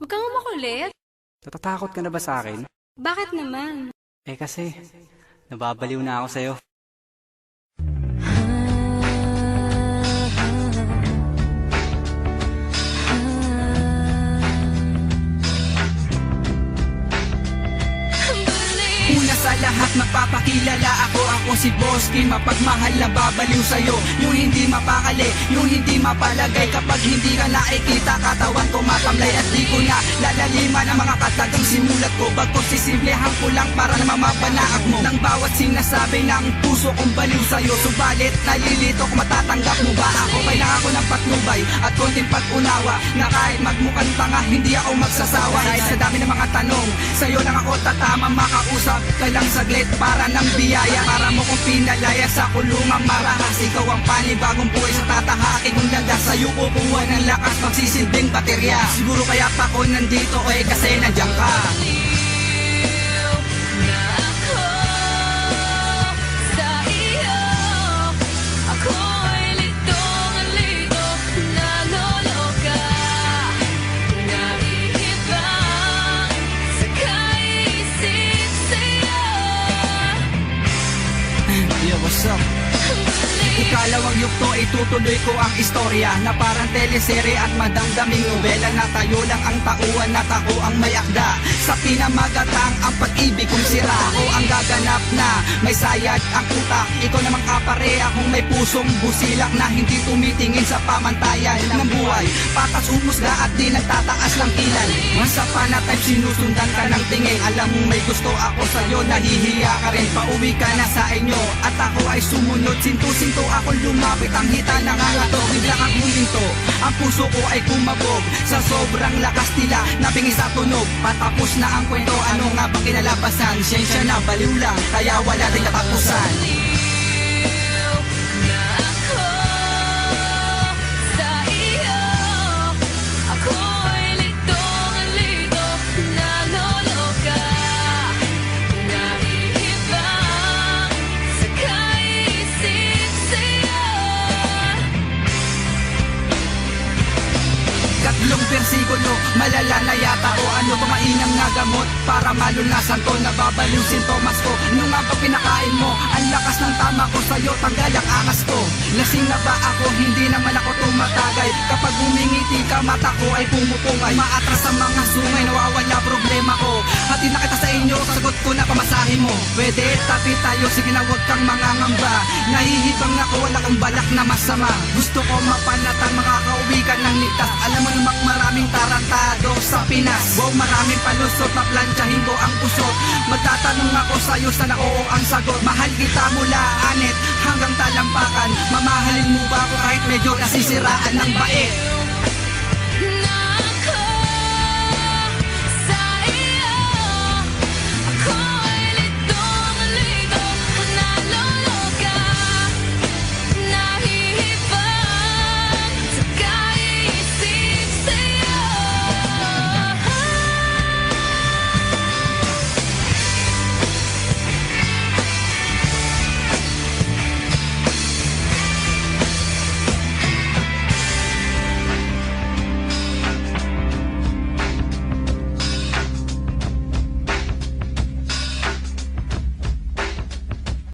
Huwag kang makulit. Natatakot ka na ba sa akin? Bakit naman? Kasi, nababaliw na ako sa'yo. Una sa lahat magpapakilala ako si Boski. Mapagmahal na babaliw sa'yo, yung hindi mapakali, yung hindi mapalagay. Kapag hindi ka nakikita, katawan ko matamlay. At di ko na lalaliman ang mga katagang simulat ko. Bagkos sisimplehan ko lang para na mamapanaak mo ng bawat sinasabi ng puso kong baliw sa'yo. Subalit nalilito kung matatanggap mo ba ako. Kailangan ko ng patnubay at konting pag-unawa, na kahit magmukhang tanga, hindi ako magsasawa. Dahil sa dami ng mga tanong, sa'yo lang ako tatama. Makausap ka lang saglit para ng biyaya, para mo kong pinalaya sa kulungang marahas. Ikaw ang panibagong buhay sa tatahakin kong daga. Sa'yo kukuha ng lakas, magsisilbing baterya. Siguro kaya pa ako nandito kasi nandiyan ka. Yo, what's up? Ikalawang yugto, itutuloy ko ang istorya na parang teleserye at madamdaming nobela. Na tayo lang ang tauhan at ako ang may akda sa pinamagatang ang pag-ibig kong sira. Ako ang gaganap na may sayad ang utak, ikaw namang kapareha kung may pusong busilak na hindi tumitingin sa pamantayan ng buhay. Patas humusga at di nagtataas ng kilay. Masa pa na time sinusundan ka ng tingin. Alam mo may gusto ako sa'yo, nahihiya ka rin. Pauwi ka na sa inyo at ako ay sumunod. Sinto-sinto ako lumapit, ang hita nangangatok. Bigla kang huminto, ang puso ko ay kumabog sa sobrang lakas nila, nabingis sa tunog. Patapos na ang kwento, ano nga ba kinalabasan? Siyensya na baliw lang, kaya wala rin katapusan. Tatlong bersikulo, malala na yata o ano ba mainam na gamot para malunasan to, nababaliw sintomas ko. Ano nga ba pinakain mo? Ang lakas ng tama ko sa'yo, tanggal ang angas ko. Lasing na ba ako? Hindi naman ako tumatagay. Kapag humingiti ka, mata ko ay pumupungay. Maatras sa mga sungay, nawawala problema ko. Hatid na kita sa inyo, sagot ko na pamasahe mo. Pwede, tapi tayo, sige na huwag kang mangangamba. Nahihibang ako, wala kang balak na masama. Gusto ko mapanatang, makakauwi ka ng ligtas. Alam mo namang maraming tarantado sa Pinas. Wow, maraming palusot, maplansyahin ko ang pusot. Magtatanong ako sa'yo, sana oo ang sagot. Mahal kita mula anit hanggang talampakan. Mamahalin mo ba ako kahit medyo nasisiraan ng bait?